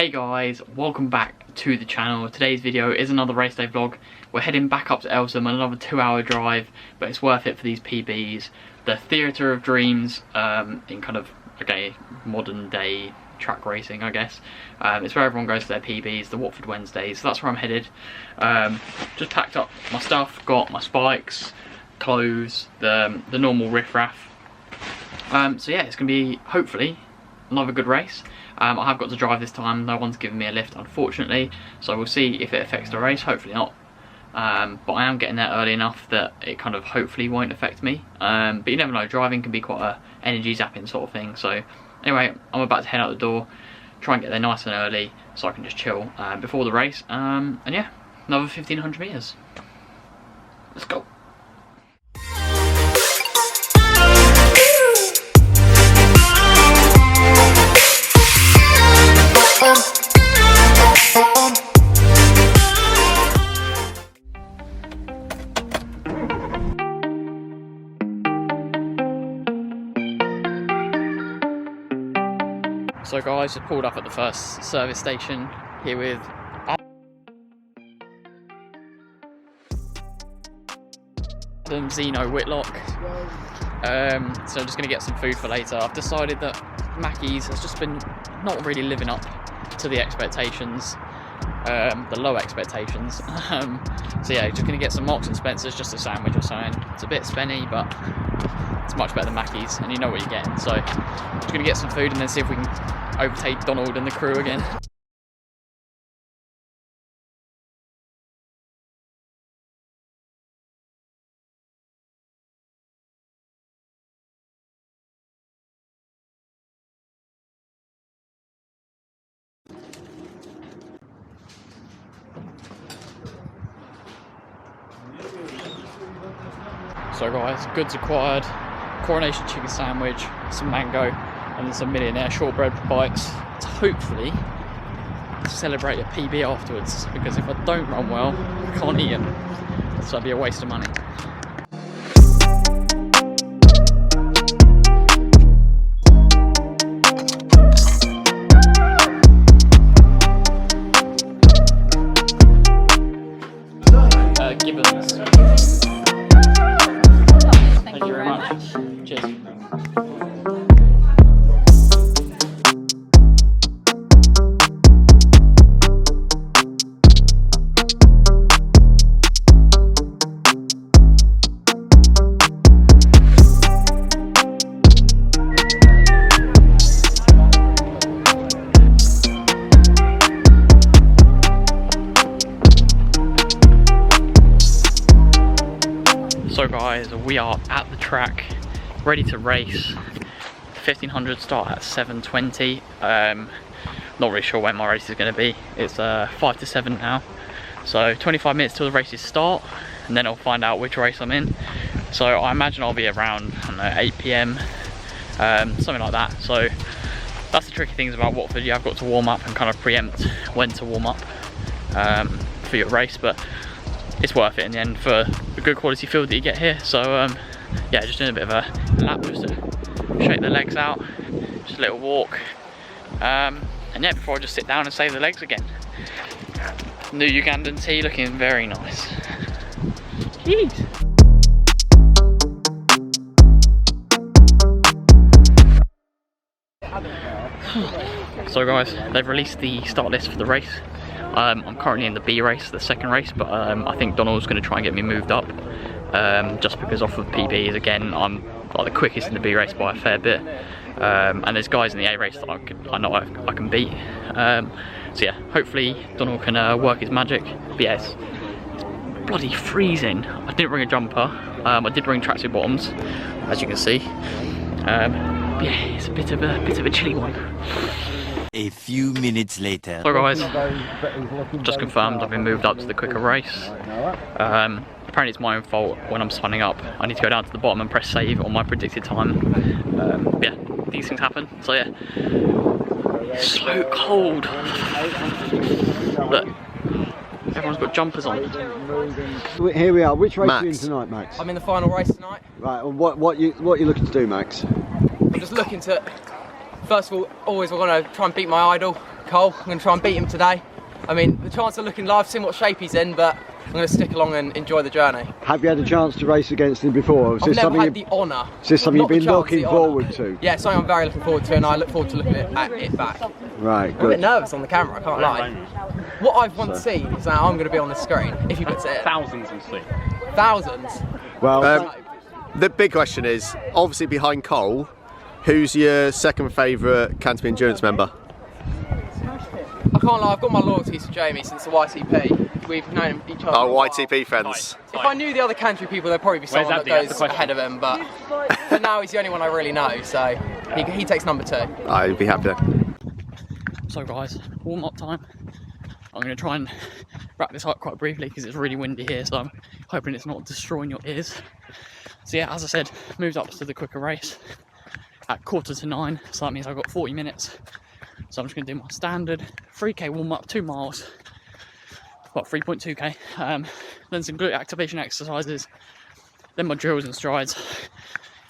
Hey guys, welcome back to the channel. Today's video is another race day vlog. We're heading back up to Eltham on another 2-hour drive, but it's worth it for these PBs. The theatre of dreams in kind of, okay, modern day track racing, I guess. It's where everyone goes for their PBs, the Watford Wednesdays, so that's where I'm headed. Just packed up my stuff, got my spikes, clothes, the normal riff-raff. So yeah, it's going to be, hopefully, another good race. I have got to drive this time, no one's given me a lift unfortunately, so we'll see if it affects the race, hopefully not. But I am getting there early enough that it kind of hopefully won't affect me. But you never know, driving can be quite a energy zapping sort of thing. So anyway, I'm about to head out the door, try and get there nice and early so I can just chill before the race. And yeah, another 1500 metres. Let's go. So guys, just pulled up at the first service station here with Adam, Zeno, Whitlock. So I'm just going to get some food for later. I've decided that Mackey's has just been not really living up to the expectations, the low expectations. So yeah, just going to get some Marks and Spencer's, just a sandwich or something. It's a bit spenny, but it's much better than Mackey's, and you know what you're getting. So I'm just going to get some food and then see if we can overtake Donald and the crew again. So guys, goods acquired, Coronation chicken sandwich, some mango, and then some Millionaire shortbread bites to hopefully celebrate a PB afterwards, because if I don't run well, I can't eat them, so it'd be a waste of money. Gibbons. Thank you very much. Cheers. So guys, we are at the track, ready to race. 1500 start at 7:20. Not really sure when my race is going to be. It's 5 to 7 now. So 25 minutes till the races start, and then I'll find out which race I'm in. So I imagine I'll be around, I don't know, 8 PM, something like that. So that's the tricky things about Watford. You have got to warm up and kind of preempt when to warm up for your race, but it's worth it in the end for the good quality field that you get here. So yeah, just doing a bit of a lap just to shake the legs out, just a little walk, and yeah, before I just sit down and save the legs again. New Ugandan tea looking very nice. Jeez. So guys, they've released the start list for the race. I'm currently in the B race, the second race, but I think Donald's going to try and get me moved up, just because off of PBs, again, I'm like the quickest in the B race by a fair bit, and there's guys in the A race that I know I can beat. So yeah, hopefully Donald can work his magic. But yeah, it's bloody freezing. I didn't bring a jumper. I did bring tracksuit bottoms, as you can see. Yeah, it's a bit of a chilly one. A few minutes later. So guys, just confirmed I've been moved up to the quicker race. Apparently it's my own fault when I'm signing up. I need to go down to the bottom and press save on my predicted time. Yeah, these things happen. So yeah, it's so cold. Look, everyone's got jumpers on. Here we are. Which race Max. are you in tonight, Max? I'm in the final race tonight. Right. And what you looking to do, Max? I'm just looking to, first of all, always we're going to try and beat my idol, Cole. I'm going to try and beat him today. I mean, the chance of looking live, seeing what shape he's in, but I'm going to stick along and enjoy the journey. Have you had a chance to race against him before? I've never had the honour. Is this something you've been looking forward to? Yeah, something I'm very looking forward to, and I look forward to looking at it back. Right, I'm a bit nervous on the camera, I can't lie. What I've once seen is that I'm going to be on the screen, if he puts it in. Thousands will see. Thousands? Well, the big question is, obviously behind Cole, who's your second favourite Canterbury Endurance member? I can't lie, I've got my loyalties to Jamie since the YTP. We've known each other. Oh, YTP friends. If I knew the other Canterbury people, there'd probably be someone that goes ahead of him, but for now he's the only one I really know, so he takes number 2. I'd be happy. So guys, warm up time. I'm going to try and wrap this up quite briefly because it's really windy here, so I'm hoping it's not destroying your ears. So yeah, as I said, moved up to the quicker race at 8:45, so that means I've got 40 minutes. So I'm just going to do my standard 3k warm up, 2 miles, well 3.2k, then some glute activation exercises, then my drills and strides,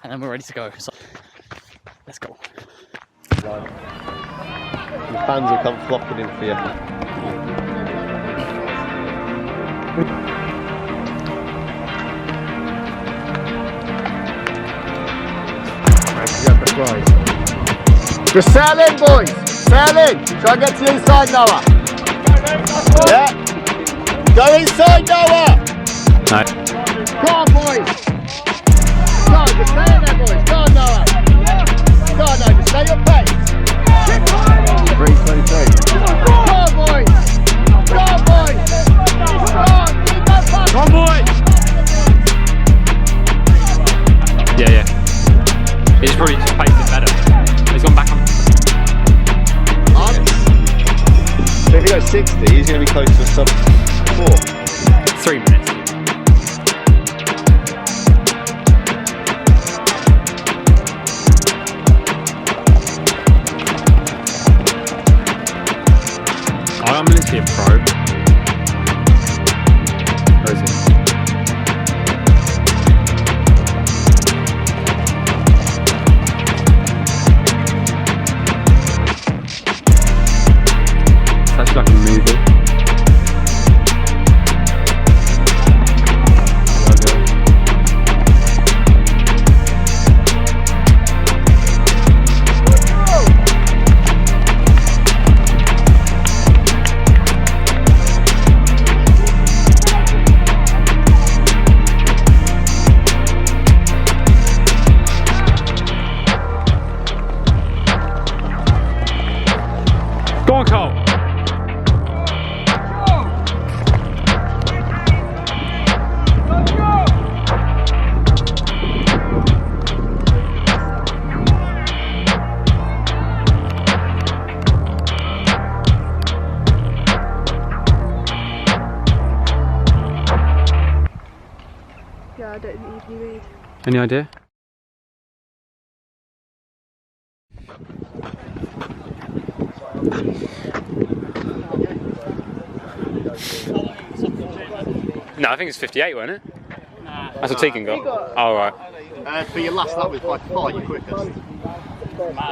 and then we're ready to go. So let's go. The fans will come flocking in for you. just settle in, boys. Settle in. Try and get to the inside, Noah. Yeah. Go inside, Noah. No. Come on, boys. Come on, just stay in there, boys. Go on, Noah. Go on, Noah. Just stay your pace. 3:23. Come on, boys. Come on, boys. Come on. Keep that pass. Come on, boys. Yeah. He's probably just paced it better. He's gone back on. So if he goes 60, he's going to be close to a sub 4. 3 minutes. I'm literally a pro. Where is it? That's like a movie. Go on, Cole. Yeah, I don't think you PB'd. Any idea? No, I think it's 58, wasn't it? Nah. That's what Tegan got. Oh, right. For your last lap was by far your quickest.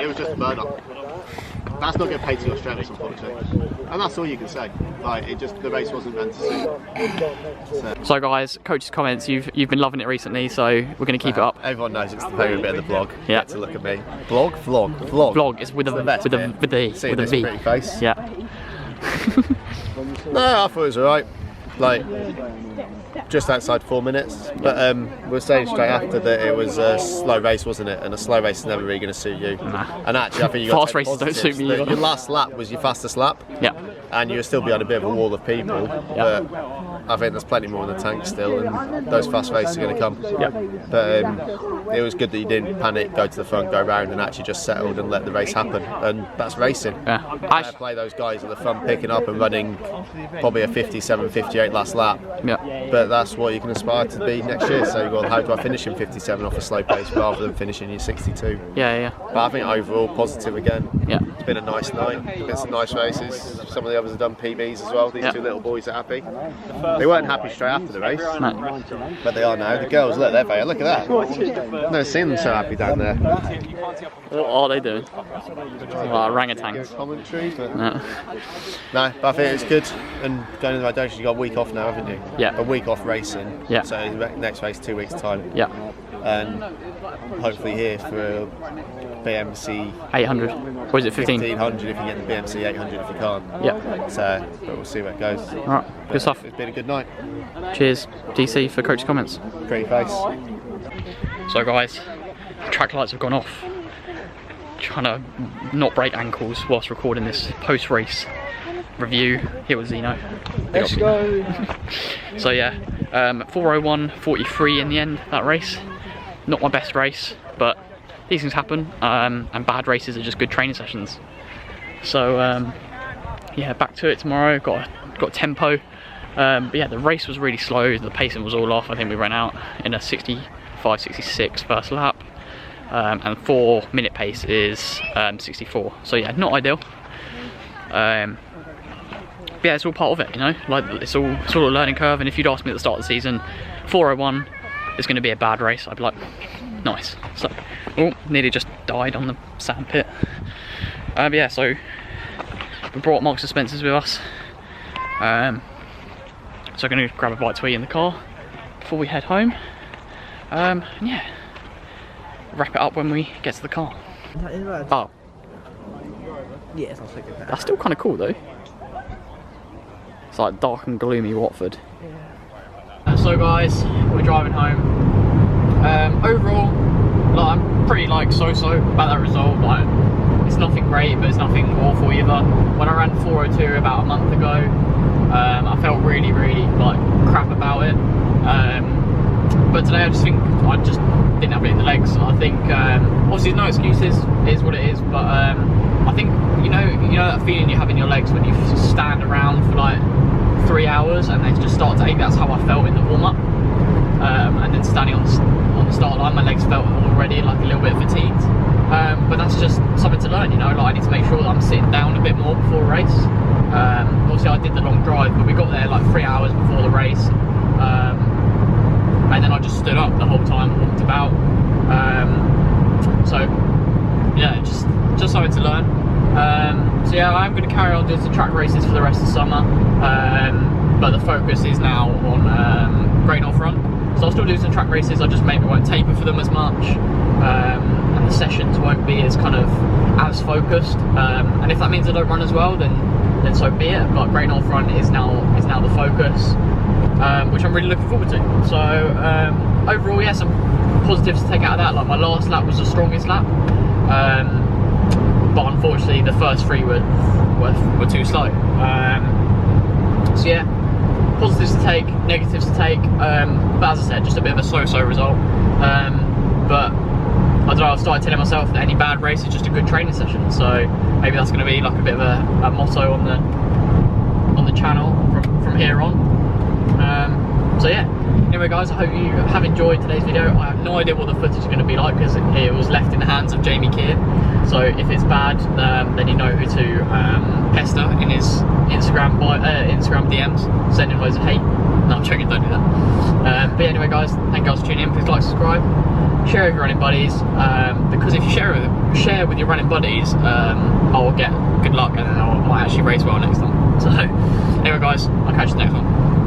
It was just a burn up. That's not getting paid to your strengths, unfortunately. And that's all you can say. Like, the race wasn't meant to suit. So guys, coach's comments, you've been loving it recently, so we're going to keep it up. Everyone knows it's the favourite bit of the vlog. Yeah. Get to look at me. Vlog? Vlog Vlog is with a See this V. pretty face. Yeah. No, I thought it was alright. Like, just outside 4 minutes. But we were saying straight after that it was a slow race, wasn't it? And a slow race is never really going to suit you. Nah. And actually, I think you got fast races don't suit me either. Your last lap was your fastest lap. Yeah. And you'll still be on a bit of a wall of people. Yeah. But I think there's plenty more in the tank still, and those fast races are going to come. Yeah. But it was good that you didn't panic, go to the front, go round, and actually just settled and let the race happen. And that's racing. Yeah. I play those guys at the front picking up and running probably a 57, 58 last lap. Yeah. But that's what you can aspire to be next year. So, well, how do I finish in 57 off a slow pace rather than finishing in 62? Yeah. But I think overall positive again. Yeah. It's been a nice night. Been some nice races. Some of the others have done PBs as well. These two little boys are happy. They weren't happy straight after the race, but they are now. The girls, look, they're very. Look at that. I've never seen them so happy down there. What are they doing? Well, orangutans. Commentary, but no, but I think it's good and going in the right direction. You got a week off now, haven't you? Yeah. A week off racing. Yeah. So next race 2 weeks time. Yeah. And hopefully here for BMC 800. Or is it 1500 if you get the BMC 800 if you can't. Yeah. So, but we'll see where it goes. Alright, good stuff. It's been a good night. Cheers, DC, for coach's comments. Pretty face. So guys, track lights have gone off. Trying to not break ankles whilst recording this post-race review. Here with Zeno. Let's go. So yeah, 4:01:43 in the end, that race. Not my best race, but these things happen, and bad races are just good training sessions. So yeah, back to it tomorrow. Got tempo, but yeah, the race was really slow. The pacing was all off. I think we ran out in a 65-66 first lap, and 4-minute pace is 64. So yeah, not ideal. But yeah, it's all part of it, you know. Like, it's all sort of a learning curve. And if you'd asked me at the start of the season, 4:01 is going to be a bad race, I'd be like, nice. So, oh, nearly just died on the sand pit. But yeah, so we brought Marks and Spencer's with us. So I'm going to grab a bite to eat in the car before we head home. And yeah, wrap it up when we get to the car. Oh. Yes, I'll take it back. That's still kind of cool though. It's like dark and gloomy Watford. Yeah. So guys, we're driving home. Overall, like, I'm pretty like so-so about that result. Like, it's nothing great, but it's nothing awful either. When I ran 4:02 about a month ago, I felt really like crap about it. But today I just think I just didn't have it in the legs. I think obviously no excuses, it is what it is, but I think you know that feeling you have in your legs when you stand around for like 3 hours and they just start to ache. That's how I felt in the warm-up, and then standing on the start line, my legs felt already like a little bit fatigued. But that's just something to learn, you know. Like, I need to make sure that I'm sitting down a bit more before a race. Obviously I did the long drive, but we got there like 3 hours before the race, and then I just stood up the whole time, walked about. So yeah, just something to learn. So yeah, I'm going to carry on doing some track races for the rest of the summer, but the focus is now on Great North Run. So I'll still do some track races, I just maybe won't taper for them as much, and the sessions won't be as kind of as focused. And if that means I don't run as well, then so be it. But Great North Run is now the focus, which I'm really looking forward to. So overall, yeah, some positives to take out of that. Like, my last lap was the strongest lap, but unfortunately the first 3 were too slow. So yeah, positives to take, negatives to take, but as I said, just a bit of a so-so result. But I don't know, I've started telling myself that any bad race is just a good training session, so maybe that's going to be like a bit of a motto on the channel from here on. So yeah, anyway guys, I hope you have enjoyed today's video. I have no idea what the footage is going to be like because it was left in the hands of Jamie Keir, so if it's bad, then you know who to pester in his Instagram DMs, send him loads of hate. No, I'm joking, don't do that. But anyway guys, thank you guys for tuning in. Please like, subscribe, share with your running buddies, because if you share with your running buddies, I'll get good luck and then I might actually race well next time. So anyway guys, I'll catch you next one.